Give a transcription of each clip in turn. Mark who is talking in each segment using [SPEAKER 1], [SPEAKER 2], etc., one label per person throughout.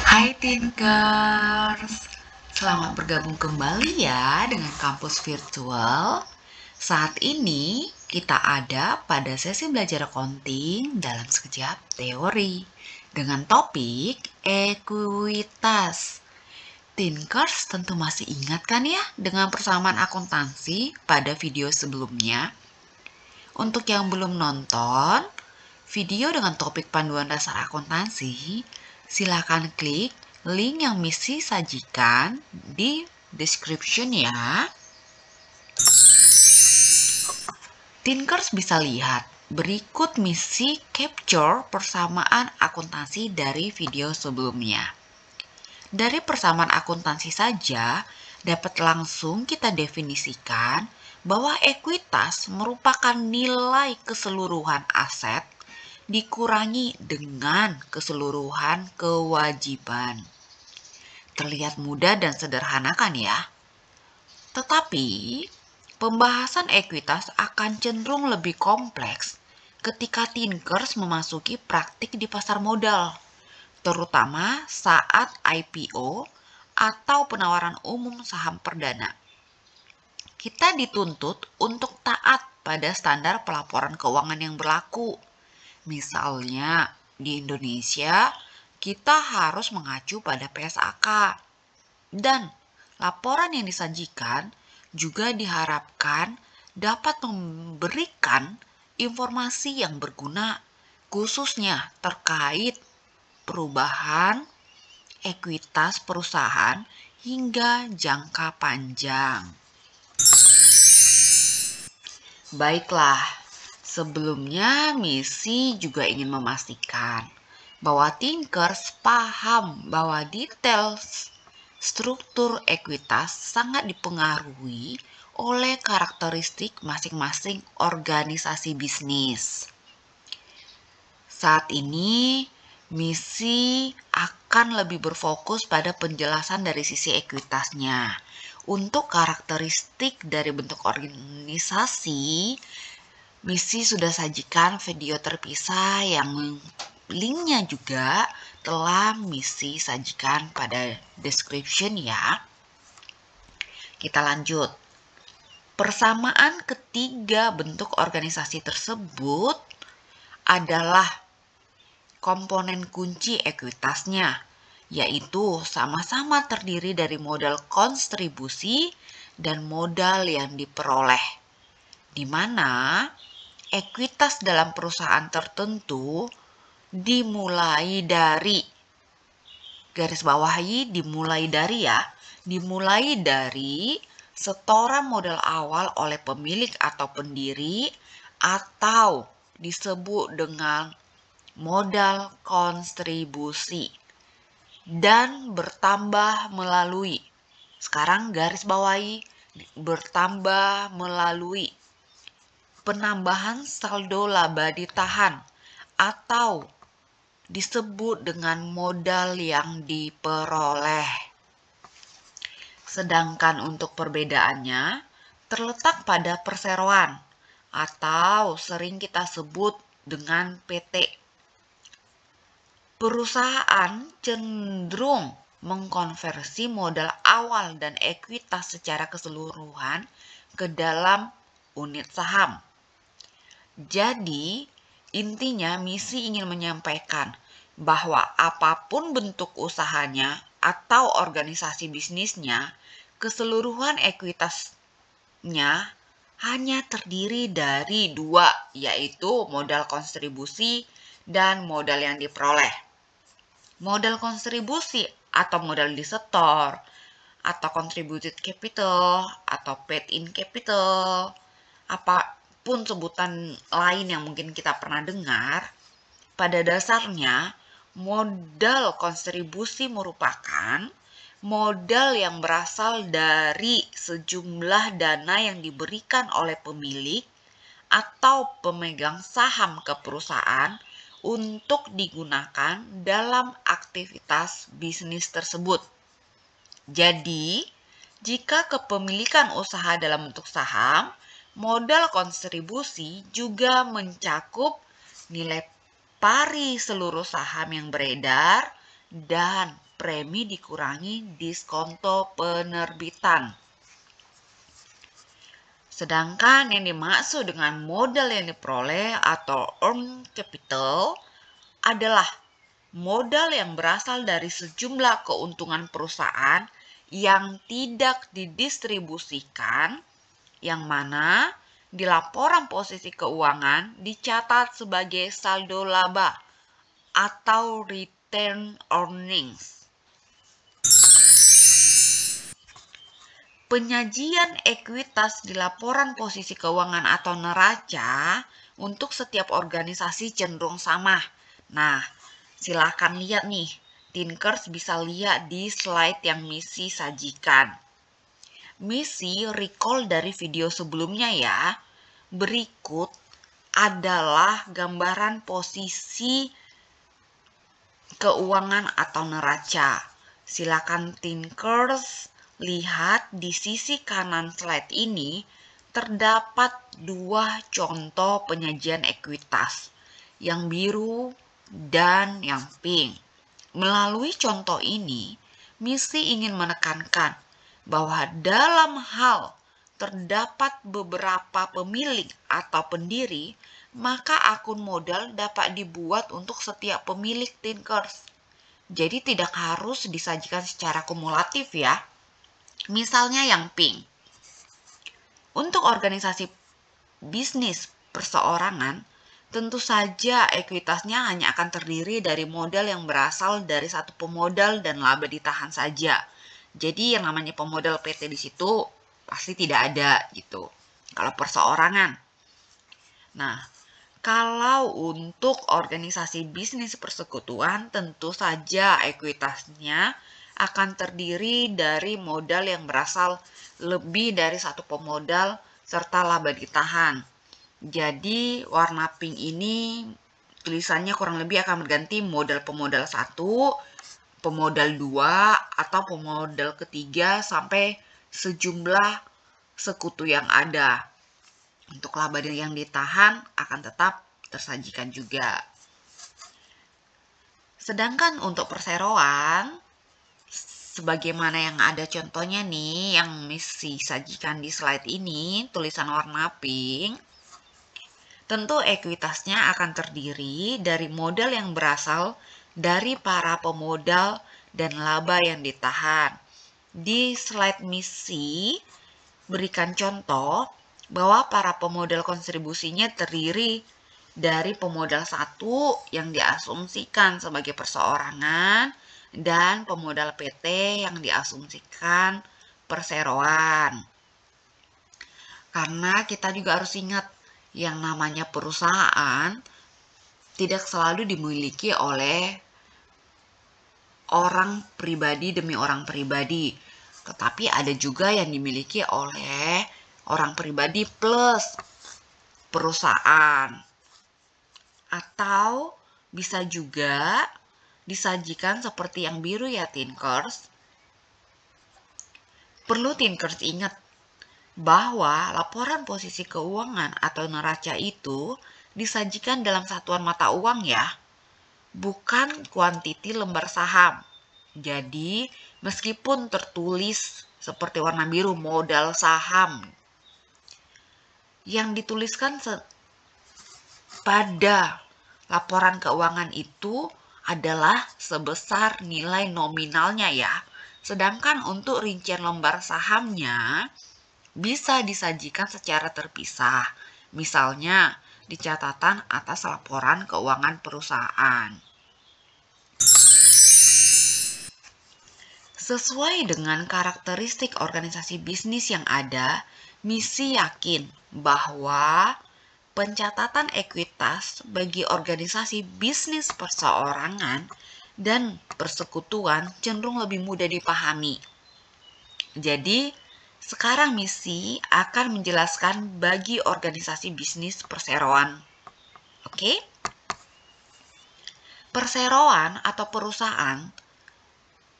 [SPEAKER 1] Hai Tinkers, selamat bergabung kembali ya dengan kampus virtual. Saat ini kita ada pada sesi belajar accounting dalam sekejap teori dengan topik ekuitas. Tinkers tentu masih ingat kan ya dengan persamaan akuntansi pada video sebelumnya? Untuk yang belum nonton video dengan topik panduan dasar akuntansi, silakan klik link yang Missy sajikan di description ya. Tinkers bisa lihat berikut Missy capture persamaan akuntansi dari video sebelumnya. Dari persamaan akuntansi saja dapat langsung kita definisikan bahwa ekuitas merupakan nilai keseluruhan aset dikurangi dengan keseluruhan kewajiban. Terlihat mudah dan sederhana kan ya? Tetapi, pembahasan ekuitas akan cenderung lebih kompleks ketika Tinkers memasuki praktik di pasar modal, terutama saat IPO atau penawaran umum saham perdana. Kita dituntut untuk taat pada standar pelaporan keuangan yang berlaku. Misalnya, di Indonesia, kita harus mengacu pada PSAK. Dan laporan yang disajikan juga diharapkan dapat memberikan informasi yang berguna, khususnya terkait perubahan ekuitas perusahaan hingga jangka panjang. Baiklah, sebelumnya Missy juga ingin memastikan bahwa Tinkers paham bahwa detail struktur ekuitas sangat dipengaruhi oleh karakteristik masing-masing organisasi bisnis. Saat ini, Missy akan lebih berfokus pada penjelasan dari sisi ekuitasnya. Untuk karakteristik dari bentuk organisasi, Missy sudah sajikan video terpisah yang linknya juga telah Missy sajikan pada description ya. Kita lanjut. Persamaan ketiga bentuk organisasi tersebut adalah komponen kunci ekuitasnya, yaitu sama-sama terdiri dari modal kontribusi dan modal yang diperoleh, di mana ekuitas dalam perusahaan tertentu dimulai dari garis bawahi dimulai dari setoran modal awal oleh pemilik atau pendiri atau disebut dengan modal kontribusi dan bertambah melalui penambahan saldo laba ditahan atau disebut dengan modal yang diperoleh. Sedangkan untuk perbedaannya terletak pada perseroan atau sering kita sebut dengan PT. Perusahaan cenderung mengkonversi modal awal dan ekuitas secara keseluruhan ke dalam unit saham. Jadi, intinya Missy ingin menyampaikan bahwa apapun bentuk usahanya atau organisasi bisnisnya, keseluruhan ekuitasnya hanya terdiri dari dua, yaitu modal kontribusi dan modal yang diperoleh. Modal kontribusi atau modal disetor, atau contributed capital, atau paid-in capital, apapun sebutan lain yang mungkin kita pernah dengar, pada dasarnya modal kontribusi merupakan modal yang berasal dari sejumlah dana yang diberikan oleh pemilik atau pemegang saham ke perusahaan untuk digunakan dalam aktivitas bisnis tersebut. Jadi, jika kepemilikan usaha dalam bentuk saham, modal kontribusi juga mencakup nilai pari seluruh saham yang beredar dan premi dikurangi diskonto penerbitan. Sedangkan yang dimaksud dengan modal yang diperoleh atau earned capital adalah modal yang berasal dari sejumlah keuntungan perusahaan yang tidak didistribusikan, yang mana di laporan posisi keuangan dicatat sebagai saldo laba atau return earnings. Penyajian ekuitas di laporan posisi keuangan atau neraca untuk setiap organisasi cenderung sama. Nah, silakan lihat nih, Tinkers bisa lihat di slide yang Missy sajikan. Missy recall dari video sebelumnya ya. Berikut adalah gambaran posisi keuangan atau neraca. Silakan Tinkers lihat di sisi kanan slide ini terdapat dua contoh penyajian ekuitas, yang biru dan yang pink. Melalui contoh ini, Missy ingin menekankan bahwa dalam hal terdapat beberapa pemilik atau pendiri, maka akun modal dapat dibuat untuk setiap pemilik Tinkers. Jadi tidak harus disajikan secara kumulatif ya. Misalnya yang pink. Untuk organisasi bisnis perseorangan, tentu saja ekuitasnya hanya akan terdiri dari modal yang berasal dari satu pemodal dan laba ditahan saja. Jadi yang namanya pemodal PT di situ pasti tidak ada gitu. Kalau perseorangan. Nah, kalau untuk organisasi bisnis persekutuan, tentu saja ekuitasnya akan terdiri dari modal yang berasal lebih dari satu pemodal serta laba ditahan. Jadi warna pink ini tulisannya kurang lebih akan berganti modal pemodal 1, pemodal 2, atau pemodal ketiga sampai sejumlah sekutu yang ada. Untuk laba yang ditahan akan tetap tersajikan juga. Sedangkan untuk perseroan, sebagaimana yang ada contohnya nih, yang Missy sajikan di slide ini, tulisan warna pink, tentu ekuitasnya akan terdiri dari modal yang berasal dari para pemodal dan laba yang ditahan. Di slide Missy berikan contoh bahwa para pemodal kontribusinya terdiri dari pemodal 1 yang diasumsikan sebagai perseorangan dan pemodal PT yang diasumsikan perseroan. Karena kita juga harus ingat yang namanya perusahaan tidak selalu dimiliki oleh orang pribadi demi orang pribadi, tetapi ada juga yang dimiliki oleh orang pribadi plus perusahaan. Atau bisa juga disajikan seperti yang biru ya Tinkers. Perlu Tinkers ingat bahwa laporan posisi keuangan atau neraca itu disajikan dalam satuan mata uang ya, bukan kuantiti lembar saham. Jadi meskipun tertulis seperti warna biru modal saham, yang dituliskan pada laporan keuangan itu adalah sebesar nilai nominalnya ya. Sedangkan untuk rincian lembar sahamnya bisa disajikan secara terpisah. Misalnya di catatan atas laporan keuangan perusahaan. Sesuai dengan karakteristik organisasi bisnis yang ada, Missy yakin bahwa pencatatan ekuitas bagi organisasi bisnis perseorangan dan persekutuan cenderung lebih mudah dipahami. Jadi, sekarang Missy akan menjelaskan bagi organisasi bisnis perseroan. Oke? Perseroan atau perusahaan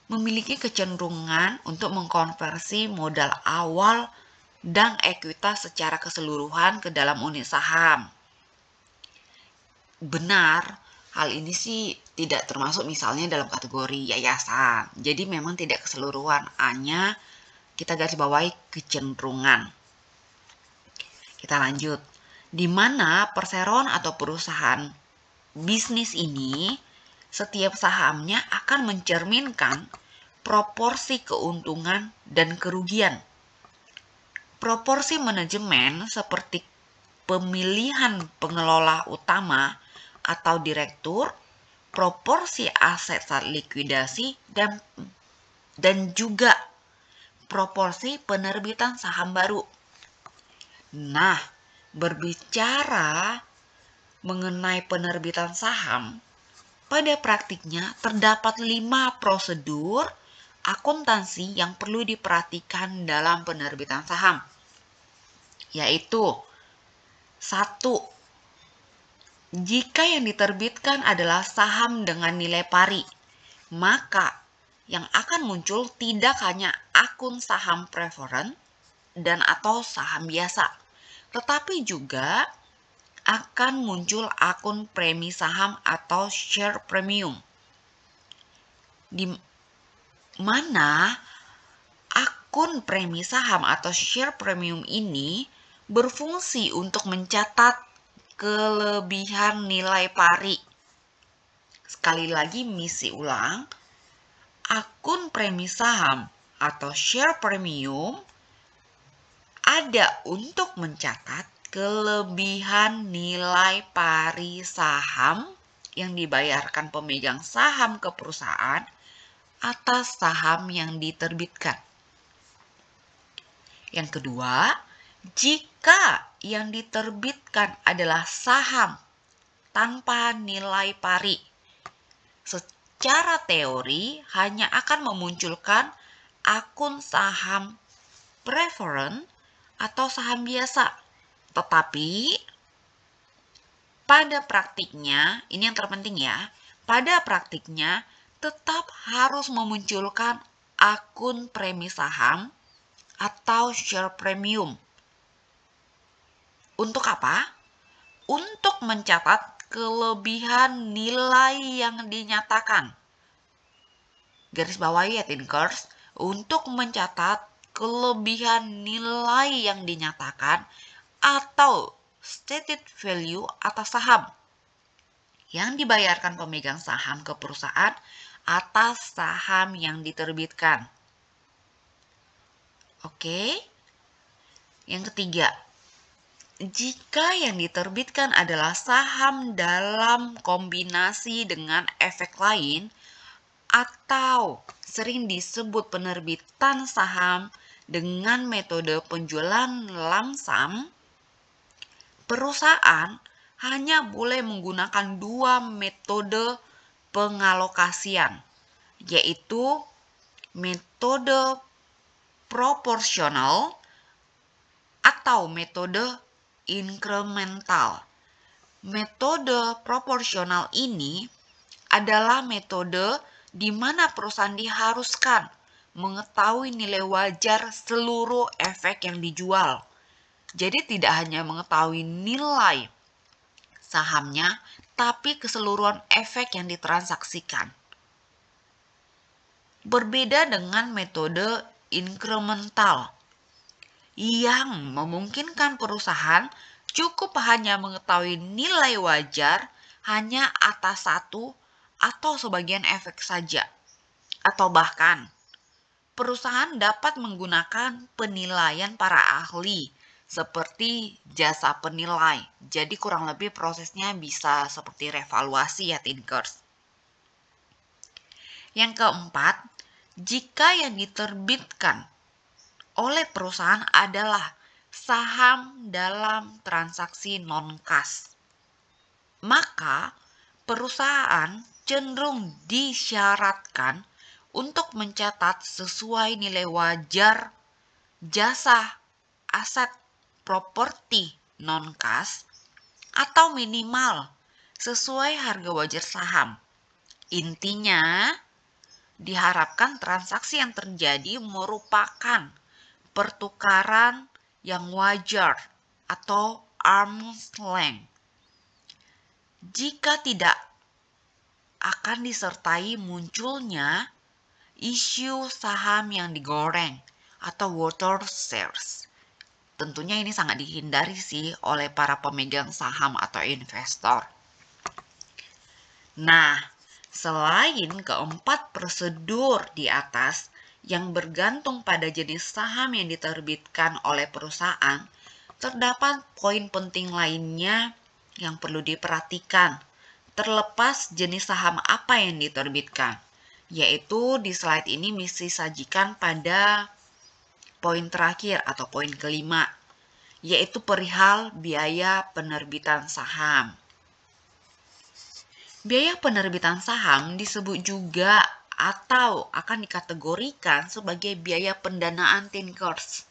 [SPEAKER 1] memiliki kecenderungan untuk mengkonversi modal awal dan ekuitas secara keseluruhan ke dalam unit saham. Benar, hal ini sih tidak termasuk misalnya dalam kategori yayasan. Jadi memang tidak keseluruhan, hanya kita garis bawahi kecenderungan. Kita lanjut. Di mana perseroan atau perusahaan bisnis ini, setiap sahamnya akan mencerminkan proporsi keuntungan dan kerugian. Proporsi manajemen seperti pemilihan pengelola utama atau direktur, proporsi aset saat likuidasi, dan juga proporsi penerbitan saham baru. Nah, berbicara mengenai penerbitan saham, pada praktiknya terdapat 5 prosedur akuntansi yang perlu diperhatikan dalam penerbitan saham, yaitu 1. Jika yang diterbitkan adalah saham dengan nilai pari, maka yang akan muncul tidak hanya akun saham preference dan atau saham biasa, tetapi juga akan muncul akun premi saham atau share premium, di mana akun premi saham atau share premium ini berfungsi untuk mencatat kelebihan nilai pari. Sekali lagi misi ulang, akun premi saham atau share premium ada untuk mencatat kelebihan nilai pari saham yang dibayarkan pemegang saham ke perusahaan atas saham yang diterbitkan. Yang kedua, jika yang diterbitkan adalah saham tanpa nilai pari, secara teori hanya akan memunculkan akun saham preference atau saham biasa. Tetapi pada praktiknya, ini yang terpenting ya, pada praktiknya tetap harus memunculkan akun premi saham atau share premium. Untuk apa? Untuk mencatat kelebihan nilai yang dinyatakan. Garis bawahi ya thinkers, untuk mencatat kelebihan nilai yang dinyatakan atau stated value atas saham yang dibayarkan pemegang saham ke perusahaan atas saham yang diterbitkan. Oke. Yang ketiga, jika yang diterbitkan adalah saham dalam kombinasi dengan efek lain atau sering disebut penerbitan saham dengan metode penjualan lamsam, perusahaan hanya boleh menggunakan 2 metode pengalokasian, yaitu metode proporsional atau metode inkremental. Metode proporsional ini adalah metode di mana perusahaan diharuskan mengetahui nilai wajar seluruh efek yang dijual. Jadi tidak hanya mengetahui nilai sahamnya, tapi keseluruhan efek yang ditransaksikan. Berbeda dengan metode inkremental yang memungkinkan perusahaan cukup hanya mengetahui nilai wajar hanya atas satu atau sebagian efek saja. Atau bahkan perusahaan dapat menggunakan penilaian para ahli seperti jasa penilai. Jadi kurang lebih prosesnya bisa seperti revaluasi ya thinkers. Yang keempat, jika yang diterbitkan oleh perusahaan adalah saham dalam transaksi non-cash, maka perusahaan cenderung disyaratkan untuk mencatat sesuai nilai wajar jasa aset properti non-cash atau minimal sesuai harga wajar saham. Intinya, diharapkan transaksi yang terjadi merupakan pertukaran yang wajar atau arm's length. Jika tidak akan disertai munculnya isu saham yang digoreng atau water shares. Tentunya ini sangat dihindari sih oleh para pemegang saham atau investor. Nah, selain keempat prosedur di atas yang bergantung pada jenis saham yang diterbitkan oleh perusahaan, terdapat poin penting lainnya yang perlu diperhatikan, terlepas jenis saham apa yang diterbitkan, yaitu di slide ini mesti sajikan pada poin terakhir atau poin kelima, yaitu perihal biaya penerbitan saham. Biaya penerbitan saham disebut juga atau akan dikategorikan sebagai biaya pendanaan Tinkers.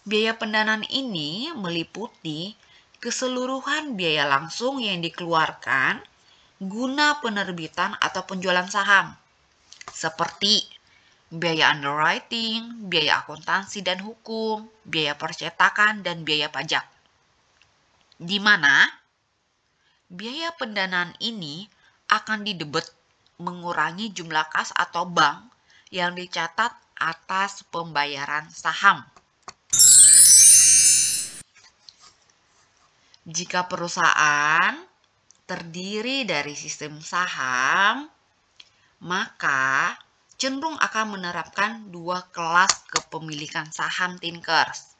[SPEAKER 1] Biaya pendanaan ini meliputi keseluruhan biaya langsung yang dikeluarkan guna penerbitan atau penjualan saham, seperti biaya underwriting, biaya akuntansi dan hukum, biaya percetakan, dan biaya pajak. Di mana biaya pendanaan ini akan didebet mengurangi jumlah kas atau bank yang dicatat atas pembayaran saham. Jika perusahaan terdiri dari sistem saham, maka cenderung akan menerapkan dua kelas kepemilikan saham Tinkers.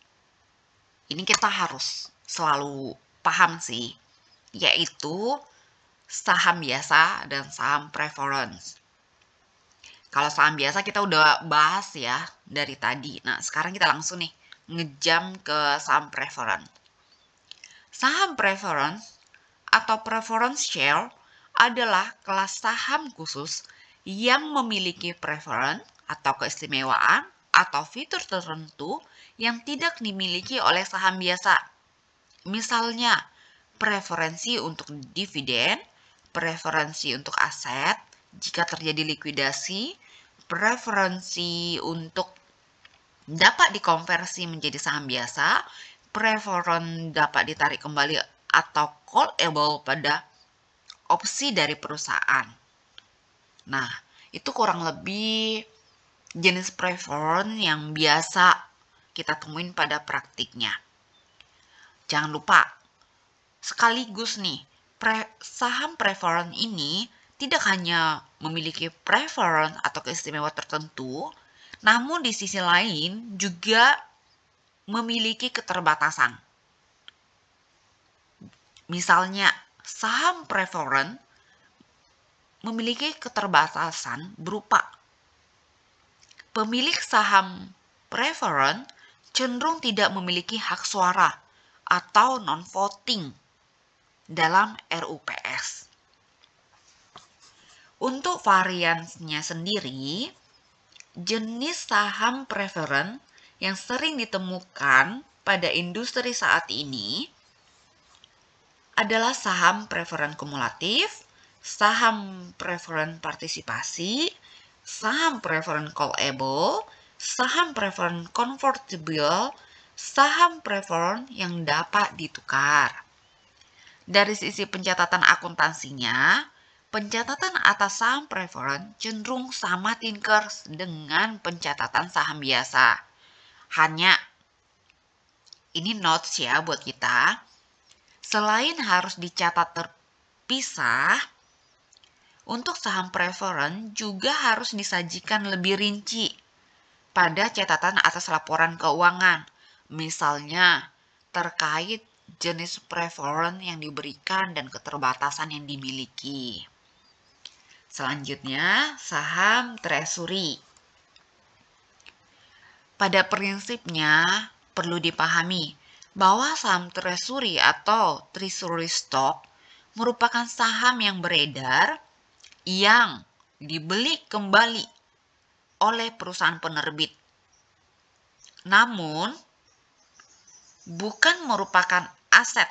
[SPEAKER 1] Ini kita harus selalu paham sih, yaitu saham biasa dan saham preference. Kalau saham biasa kita udah bahas ya dari tadi. Nah, sekarang kita langsung nih ngejam ke saham preference. Saham preference atau preference share adalah kelas saham khusus yang memiliki preference atau keistimewaan atau fitur tertentu yang tidak dimiliki oleh saham biasa. Misalnya, preferensi untuk dividen, preferensi untuk aset jika terjadi likuidasi, preferensi untuk dapat dikonversi menjadi saham biasa, preference dapat ditarik kembali atau callable pada opsi dari perusahaan. Nah, itu kurang lebih jenis preference yang biasa kita temuin pada praktiknya. Jangan lupa, sekaligus nih, saham preference ini tidak hanya memiliki preference atau keistimewaan tertentu, namun di sisi lain juga memiliki keterbatasan. Misalnya, saham preference memiliki keterbatasan berupa pemilik saham preference cenderung tidak memiliki hak suara atau non-voting dalam RUPS. Untuk variannya sendiri, jenis saham preference yang sering ditemukan pada industri saat ini adalah saham preference kumulatif, saham preference partisipasi, saham preference callable, saham preference convertible, saham preference yang dapat ditukar. Dari sisi pencatatan akuntansinya, pencatatan atas saham preference cenderung sama Tinkers dengan pencatatan saham biasa. Hanya, ini notes ya buat kita, selain harus dicatat terpisah, untuk saham preference juga harus disajikan lebih rinci pada catatan atas laporan keuangan. Misalnya, terkait jenis preference yang diberikan dan keterbatasan yang dimiliki. Selanjutnya, saham treasury. Pada prinsipnya, perlu dipahami bahwa saham treasury atau treasury stock merupakan saham yang beredar yang dibeli kembali oleh perusahaan penerbit. Namun, bukan merupakan aset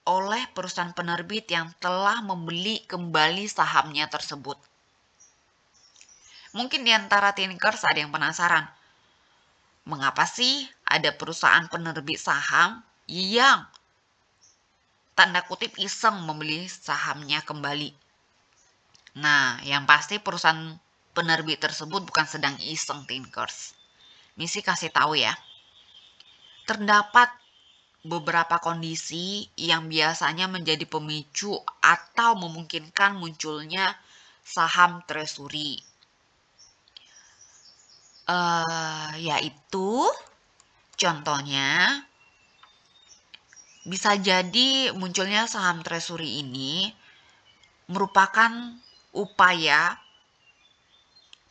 [SPEAKER 1] oleh perusahaan penerbit yang telah membeli kembali sahamnya tersebut. Mungkin di antara Tinkers ada yang penasaran, mengapa sih ada perusahaan penerbit saham yang tanda kutip iseng membeli sahamnya kembali? Nah, yang pasti perusahaan penerbit tersebut bukan sedang iseng, Tinkers. Misi kasih tahu ya. Terdapat beberapa kondisi yang biasanya menjadi pemicu atau memungkinkan munculnya saham treasury. Yaitu contohnya bisa jadi munculnya saham treasury ini merupakan upaya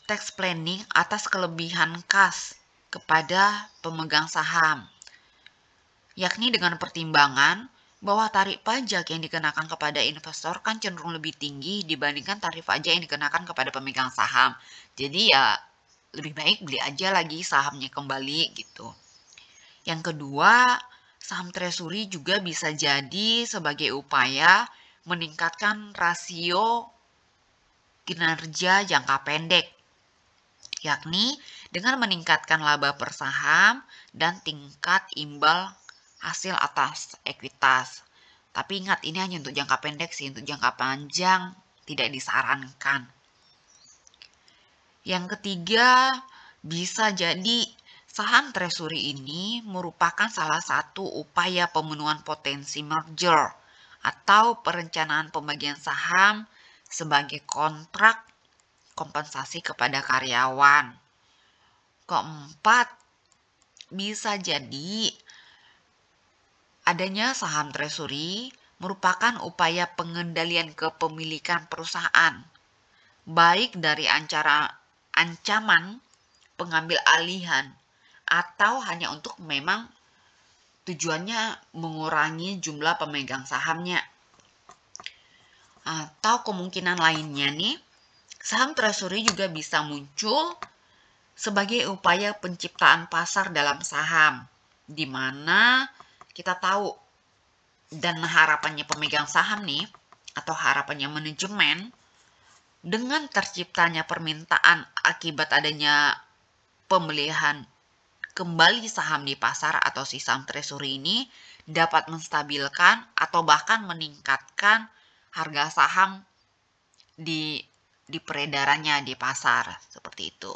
[SPEAKER 1] tax planning atas kelebihan kas kepada pemegang saham, yakni dengan pertimbangan bahwa tarif pajak yang dikenakan kepada investor kan cenderung lebih tinggi dibandingkan tarif pajak yang dikenakan kepada pemegang saham. Jadi ya lebih baik beli aja lagi sahamnya kembali gitu. Yang kedua, saham treasury juga bisa jadi sebagai upaya meningkatkan rasio kinerja jangka pendek, yakni dengan meningkatkan laba per saham dan tingkat imbal hasil atas ekuitas. Tapi ingat, ini hanya untuk jangka pendek sih, untuk jangka panjang tidak disarankan. Yang ketiga, bisa jadi saham treasury ini merupakan salah satu upaya pemenuhan potensi merger atau perencanaan pembagian saham sebagai kontrak kompensasi kepada karyawan. Keempat, bisa jadi adanya saham treasury merupakan upaya pengendalian kepemilikan perusahaan, baik dari ancaman pengambil alihan atau hanya untuk memang tujuannya mengurangi jumlah pemegang sahamnya. Atau kemungkinan lainnya nih, saham treasury juga bisa muncul sebagai upaya penciptaan pasar dalam saham, di mana kita tahu dan harapannya pemegang saham nih, atau harapannya manajemen, dengan terciptanya permintaan akibat adanya pembelian kembali saham di pasar atau si saham treasury ini dapat menstabilkan atau bahkan meningkatkan harga saham di peredarannya di pasar, seperti itu.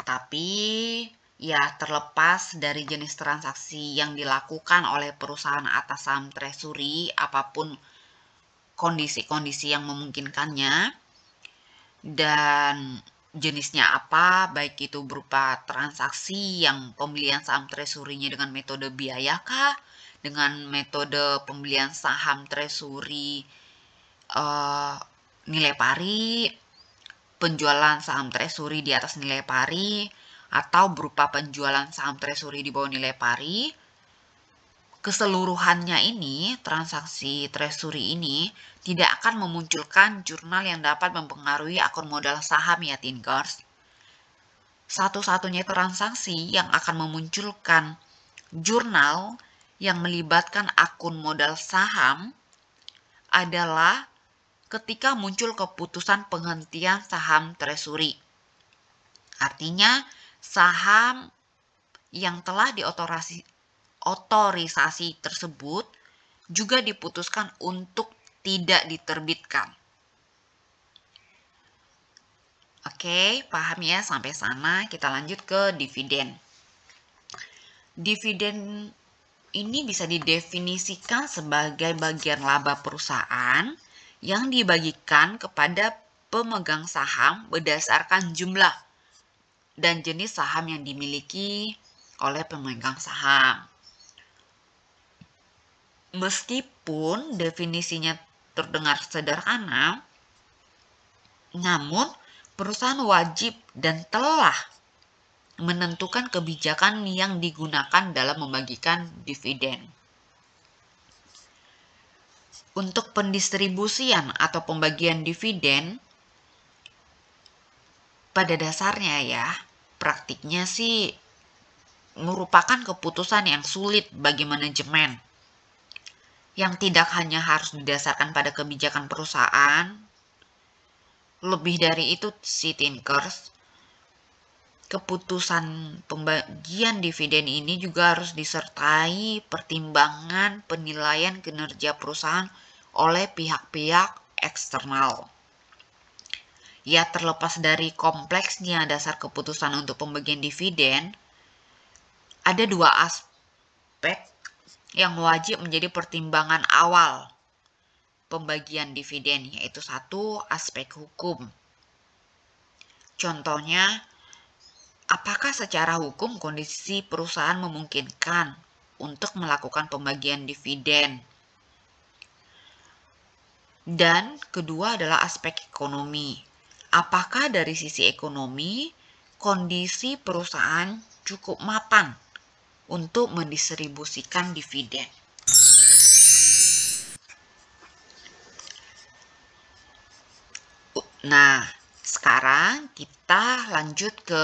[SPEAKER 1] Tapi ya terlepas dari jenis transaksi yang dilakukan oleh perusahaan atas saham treasury, apapun kondisi-kondisi yang memungkinkannya dan jenisnya apa, baik itu berupa transaksi yang pembelian saham treasury-nya dengan metode biaya kah, dengan metode pembelian saham treasury nilai pari, penjualan saham treasury di atas nilai pari, atau berupa penjualan saham treasury di bawah nilai pari. Keseluruhannya ini, transaksi treasury ini tidak akan memunculkan jurnal yang dapat mempengaruhi akun modal saham ya, Tinkers. Satu-satunya transaksi yang akan memunculkan jurnal yang melibatkan akun modal saham adalah ketika muncul keputusan penghentian saham treasury. Artinya, saham yang telah otorisasi tersebut juga diputuskan untuk tidak diterbitkan. Oke, paham ya sampai sana? Kita lanjut ke dividen. Dividen ini bisa didefinisikan sebagai bagian laba perusahaan yang dibagikan kepada pemegang saham berdasarkan jumlah dan jenis saham yang dimiliki oleh pemegang saham. Meskipun definisinya terdengar sederhana, namun perusahaan wajib dan telah menentukan kebijakan yang digunakan dalam membagikan dividen. Untuk pendistribusian atau pembagian dividen, pada dasarnya ya, praktiknya sih merupakan keputusan yang sulit bagi manajemen, yang tidak hanya harus didasarkan pada kebijakan perusahaan. Lebih dari itu si Tinkers, keputusan pembagian dividen ini juga harus disertai pertimbangan penilaian kinerja perusahaan oleh pihak-pihak eksternal. Ya, terlepas dari kompleksnya dasar keputusan untuk pembagian dividen, ada dua aspek yang wajib menjadi pertimbangan awal pembagian dividen, yaitu satu, aspek hukum. Contohnya, apakah secara hukum kondisi perusahaan memungkinkan untuk melakukan pembagian dividen? Dan kedua adalah aspek ekonomi. Apakah dari sisi ekonomi, kondisi perusahaan cukup mapan untuk mendistribusikan dividen? Nah, sekarang kita lanjut ke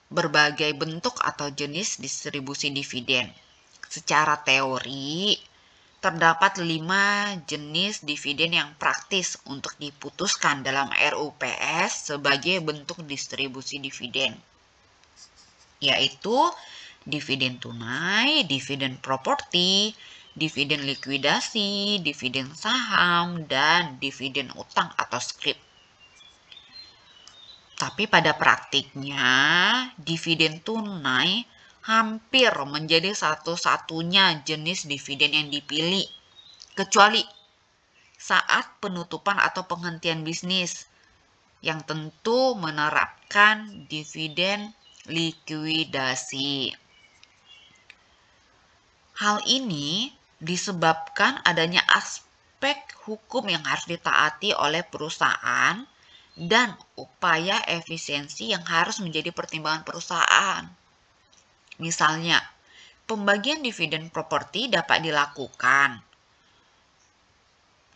[SPEAKER 1] berbagai bentuk atau jenis distribusi dividen. Secara teori, terdapat 5 jenis dividen yang praktis untuk diputuskan dalam RUPS sebagai bentuk distribusi dividen, yaitu dividen tunai, dividen properti, dividen likuidasi, dividen saham, dan dividen utang atau scrip. Tapi pada praktiknya, dividen tunai hampir menjadi satu-satunya jenis dividen yang dipilih, kecuali saat penutupan atau penghentian bisnis, yang tentu menerapkan dividen likuidasi. Hal ini disebabkan adanya aspek hukum yang harus ditaati oleh perusahaan dan upaya efisiensi yang harus menjadi pertimbangan perusahaan. Misalnya, pembagian dividen properti dapat dilakukan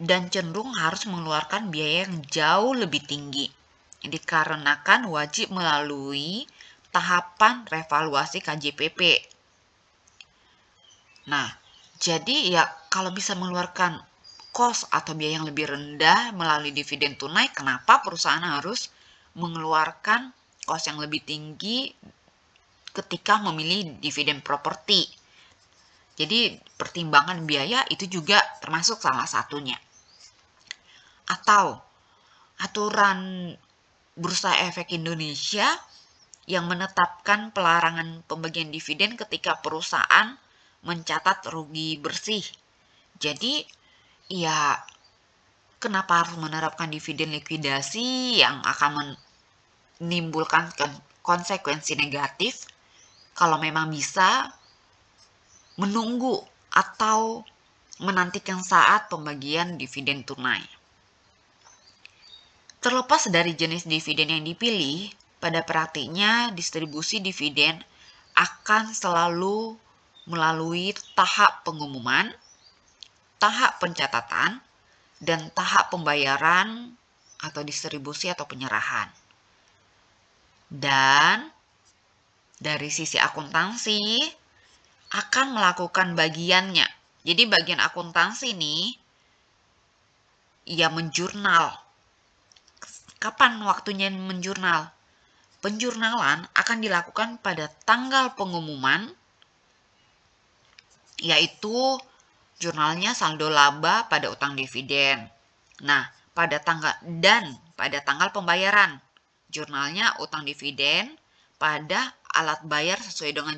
[SPEAKER 1] dan cenderung harus mengeluarkan biaya yang jauh lebih tinggi dikarenakan wajib melalui tahapan revaluasi KJPP. Nah, jadi ya kalau bisa mengeluarkan cost atau biaya yang lebih rendah melalui dividen tunai, kenapa perusahaan harus mengeluarkan cost yang lebih tinggi ketika memilih dividen properti? Jadi pertimbangan biaya itu juga termasuk salah satunya. Atau aturan Bursa Efek Indonesia yang menetapkan pelarangan pembagian dividen ketika perusahaan mencatat rugi bersih. Jadi ya, kenapa harus menerapkan dividen likuidasi yang akan menimbulkan konsekuensi negatif kalau memang bisa menunggu atau menantikan saat pembagian dividen tunai? Terlepas dari jenis dividen yang dipilih, pada praktiknya distribusi dividen akan selalu melalui tahap pengumuman, tahap pencatatan, dan tahap pembayaran atau distribusi atau penyerahan. Dan dari sisi akuntansi akan melakukan bagiannya. Jadi bagian akuntansi ini ya menjurnal. Kapan waktunya menjurnal? Penjurnalan akan dilakukan pada tanggal pengumuman, yaitu jurnalnya saldo laba pada utang dividen. Nah, pada tanggal pembayaran, jurnalnya utang dividen pada alat bayar sesuai dengan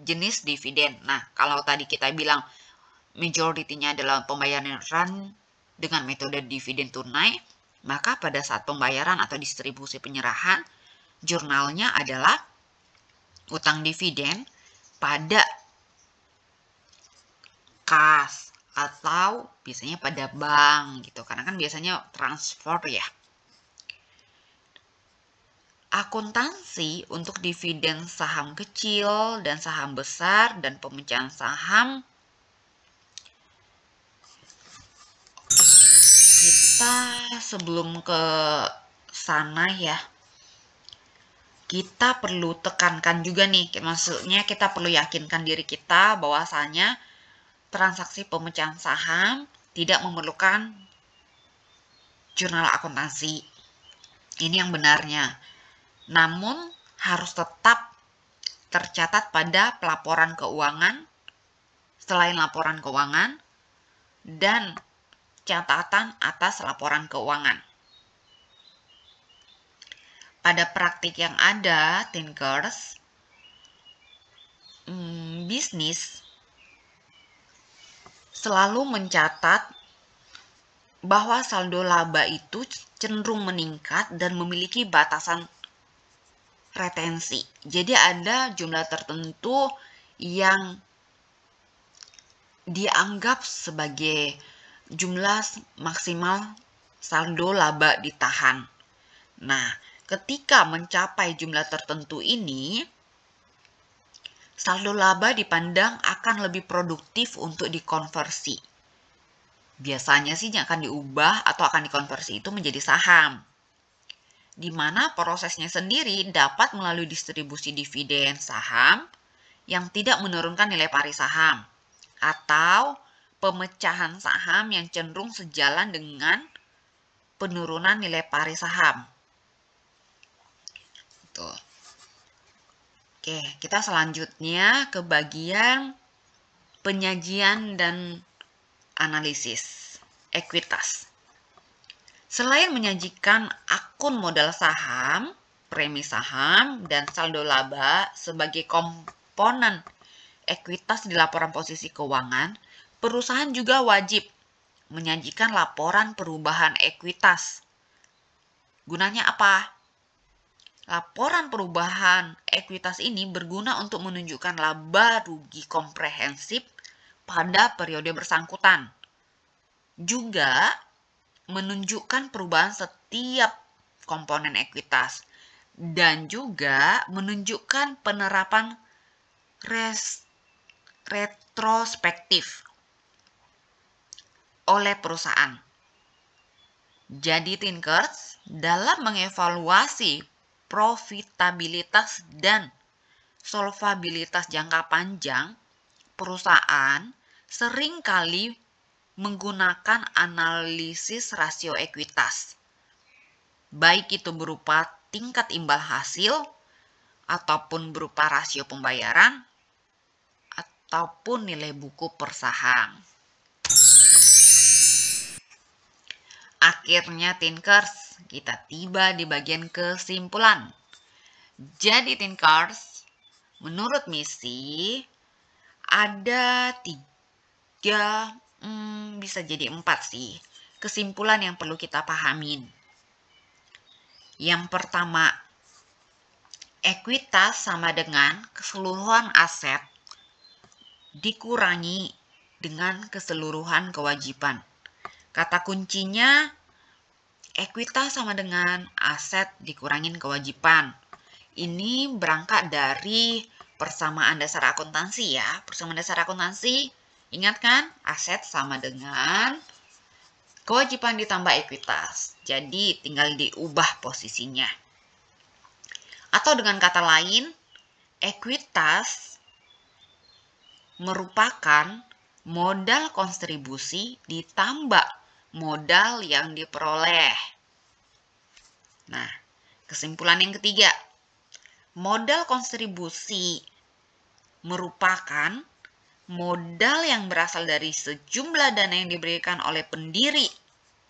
[SPEAKER 1] jenis dividen. Nah, kalau tadi kita bilang majority-nya adalah pembayaran dengan metode dividen tunai, maka pada saat pembayaran atau distribusi penyerahan, jurnalnya adalah utang dividen pada kas atau biasanya pada bank gitu, karena kan biasanya transfer ya. Akuntansi untuk dividen saham kecil dan saham besar dan pemecahan saham, kita sebelum ke sana ya, kita perlu tekankan juga nih, maksudnya kita perlu yakinkan diri kita bahwasanya transaksi pemecahan saham tidak memerlukan jurnal akuntansi. Ini yang benarnya. Namun harus tetap tercatat pada pelaporan keuangan, selain laporan keuangan, dan catatan atas laporan keuangan. Pada praktik yang ada, Thinkers, bisnis selalu mencatat bahwa saldo laba itu cenderung meningkat dan memiliki batasan retensi. Jadi ada jumlah tertentu yang dianggap sebagai jumlah maksimal saldo laba ditahan. Nah, ketika mencapai jumlah tertentu ini, saldo laba dipandang akan lebih produktif untuk dikonversi. Biasanya sih yang akan diubah atau akan dikonversi itu menjadi saham, di mana prosesnya sendiri dapat melalui distribusi dividen saham yang tidak menurunkan nilai pari saham, atau pemecahan saham yang cenderung sejalan dengan penurunan nilai pari saham. Tuh. Oke, kita selanjutnya ke bagian penyajian dan analisis ekuitas. Selain menyajikan akun modal saham, premi saham, dan saldo laba sebagai komponen ekuitas di laporan posisi keuangan, perusahaan juga wajib menyajikan laporan perubahan ekuitas. Gunanya apa? Laporan perubahan ekuitas ini berguna untuk menunjukkan laba rugi komprehensif pada periode bersangkutan. Juga menunjukkan perubahan setiap komponen ekuitas dan juga menunjukkan penerapan retrospektif oleh perusahaan. Jadi Thinkers, dalam mengevaluasi profitabilitas dan solvabilitas jangka panjang, perusahaan seringkali menggunakan analisis rasio ekuitas, baik itu berupa tingkat imbal hasil, ataupun berupa rasio pembayaran, ataupun nilai buku per saham. Akhirnya Thinkers, kita tiba di bagian kesimpulan. Jadi Thinkers, menurut misi, ada 3, bisa jadi 4 sih, kesimpulan yang perlu kita pahamin. Yang pertama, ekuitas sama dengan keseluruhan aset dikurangi dengan keseluruhan kewajiban. Kata kuncinya, ekuitas sama dengan aset dikurangin kewajiban. Ini berangkat dari persamaan dasar akuntansi ya. Persamaan dasar akuntansi, ingat kan? Aset sama dengan kewajiban ditambah ekuitas. Jadi tinggal diubah posisinya. Atau dengan kata lain, ekuitas merupakan modal kontribusi ditambah modal yang diperoleh. Nah, kesimpulan yang ketiga, modal kontribusi merupakan modal yang berasal dari sejumlah dana yang diberikan oleh pendiri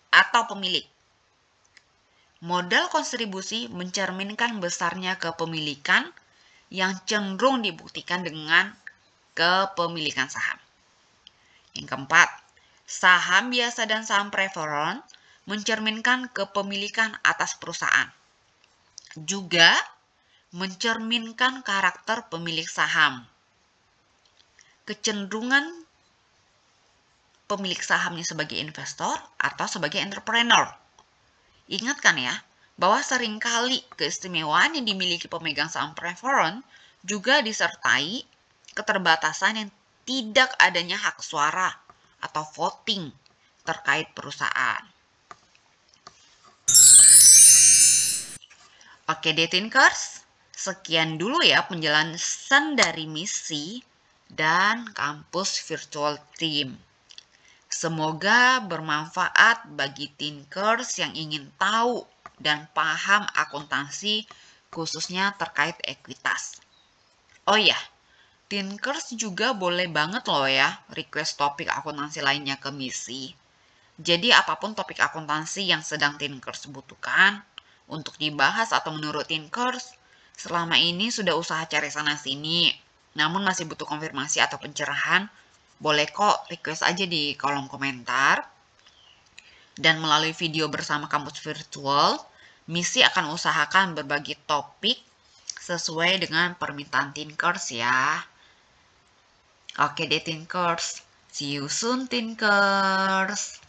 [SPEAKER 1] atau pemilik. Modal kontribusi mencerminkan besarnya kepemilikan yang cenderung dibuktikan dengan kepemilikan saham. Yang keempat, saham biasa dan saham preferred mencerminkan kepemilikan atas perusahaan. Juga mencerminkan karakter pemilik saham. Kecenderungan pemilik sahamnya sebagai investor atau sebagai entrepreneur. Ingatkan ya, bahwa seringkali keistimewaan yang dimiliki pemegang saham preferred juga disertai keterbatasan yang tidak adanya hak suara atau voting terkait perusahaan. Oke deh Thinkers, sekian dulu ya penjelasan dari misi dan kampus virtual team. Semoga bermanfaat bagi Thinkers yang ingin tahu dan paham akuntansi khususnya terkait ekuitas. Oh ya, Thinkers juga boleh banget loh ya request topik akuntansi lainnya ke misi. Jadi apapun topik akuntansi yang sedang Tinkers butuhkan untuk dibahas atau menurut Tinkers, selama ini sudah usaha cari sana-sini, namun masih butuh konfirmasi atau pencerahan, boleh kok request aja di kolom komentar. Dan melalui video bersama kampus virtual, Misi akan usahakan berbagi topik sesuai dengan permintaan Tinkers ya. Oke deh Tinkers, see you soon Tinkers.